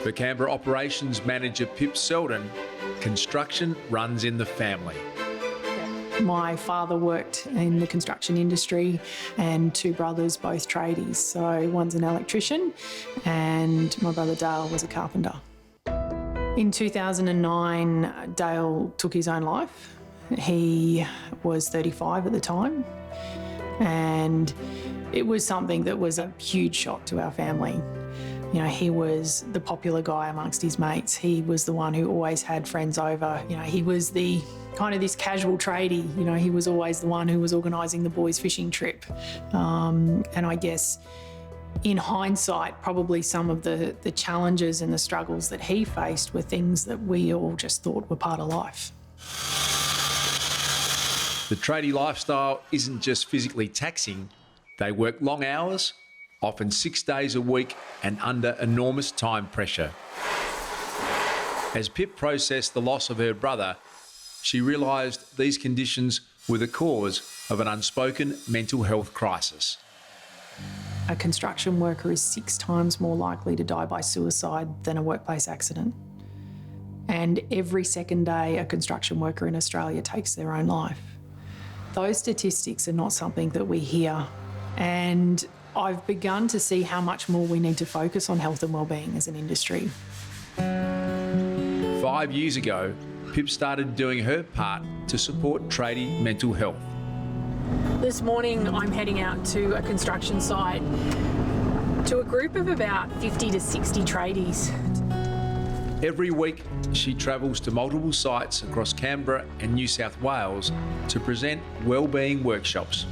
For Canberra Operations Manager Pip Seldon, construction runs in the family. My father worked in the construction industry and two brothers, both tradies. So one's an electrician and my brother Dale was a carpenter. In 2009, Dale took his own life. He was 35 at the time, and it was something that was a huge shock to our family. You know, he was the popular guy amongst his mates. He was the one who always had friends over. You know, he was the kind of this casual tradie. You know, he was always the one who was organising the boys' fishing trip. And I guess in hindsight, probably some of the challenges and the struggles that he faced were things that we all just thought were part of life. The tradie lifestyle isn't just physically taxing. They work long hours, often 6 days a week, and under enormous time pressure. As Pip processed the loss of her brother, she realised these conditions were the cause of an unspoken mental health crisis. A construction worker is 6 times more likely to die by suicide than a workplace accident. And every second day, a construction worker in Australia takes their own life. Those statistics are not something that we hear. And I've begun to see how much more we need to focus on health and wellbeing as an industry. 5 years ago, Pip started doing her part to support tradie mental health. This morning I'm heading out to a construction site to a group of about 50 to 60 tradies. Every week, she travels to multiple sites across Canberra and New South Wales to present wellbeing workshops.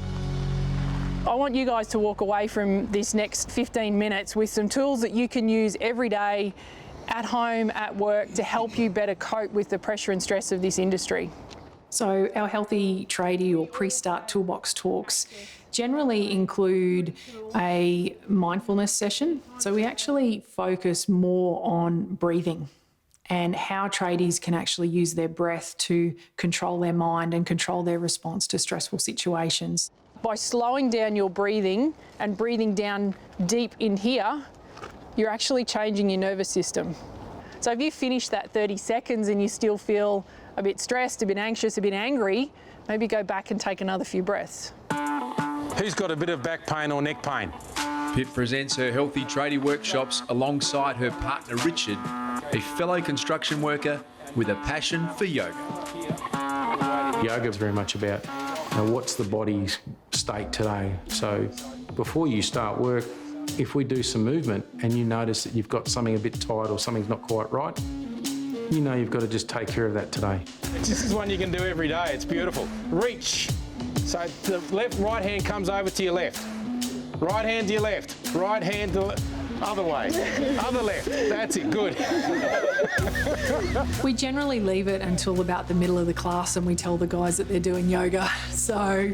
I want you guys to walk away from this next 15 minutes with some tools that you can use every day, at home, at work, to help you better cope with the pressure and stress of this industry. So our Healthy Tradie or Pre-Start Toolbox talks generally include a mindfulness session. So we actually focus more on breathing and how tradies can actually use their breath to control their mind and control their response to stressful situations. By slowing down your breathing and breathing down deep in here, you're actually changing your nervous system. So if you finish that 30 seconds and you still feel a bit stressed, a bit anxious, a bit angry, maybe go back and take another few breaths. Who's got a bit of back pain or neck pain? Pip presents her Healthy Tradie workshops alongside her partner Richard, a fellow construction worker with a passion for yoga. Yoga is very much about what's the body's state today. So before you start work, if we do some movement and you notice that you've got something a bit tight or something's not quite right, you know you've got to just take care of that today. This is one you can do every day. It's beautiful. Reach. So the right hand comes over to your left. Right hand to your left. Right hand to other way. Other left. That's it. Good. We generally leave it until about the middle of the class and we tell the guys that they're doing yoga. So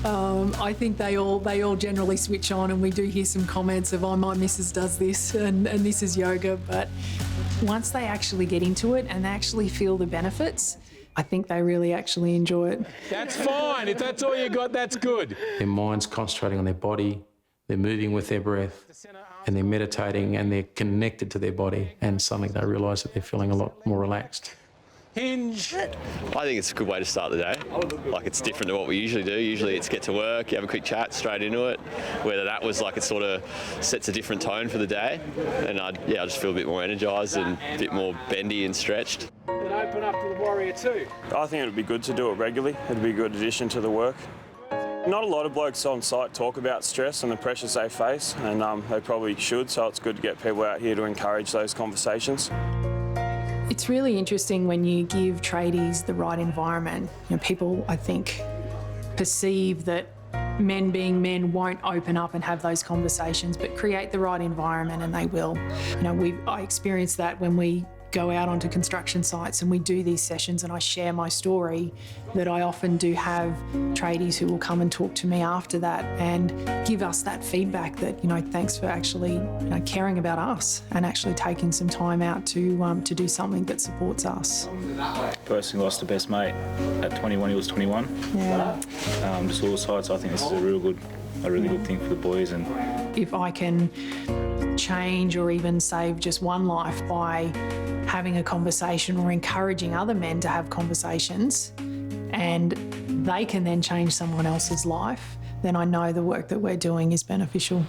I think they all generally switch on, and we do hear some comments of, oh, my missus does this and this is yoga. But once they actually get into it and they actually feel the benefits, I think they really actually enjoy it. That's fine. If that's all you got, that's good. Their mind's concentrating on their body, they're moving with their breath, and they're meditating and they're connected to their body, and suddenly they realise that they're feeling a lot more relaxed. Hinge. I think it's a good way to start the day. Like, it's different to what we usually do. Usually it's get to work, you have a quick chat, straight into it. Whether that was like, it sort of sets a different tone for the day. And I just feel a bit more energised and a bit more bendy and stretched. And open up to the warrior too. I think it would be good to do it regularly. It'd be a good addition to the work. Not a lot of blokes on site talk about stress and the pressures they face, and they probably should, so it's good to get people out here to encourage those conversations. It's really interesting when you give tradies the right environment. You know, people, I think, perceive that men being men won't open up and have those conversations, but create the right environment and they will. You know, I experienced that when we go out onto construction sites and we do these sessions and I share my story, that I often do have tradies who will come and talk to me after that and give us that feedback that, you know, thanks for actually, you know, caring about us and actually taking some time out to do something that supports us. Personally lost the best mate at 21, he was 21. Yeah. Just all sides, I think this is a really good thing for the boys. And if I can change or even save just one life by having a conversation or encouraging other men to have conversations, and they can then change someone else's life, then I know the work that we're doing is beneficial.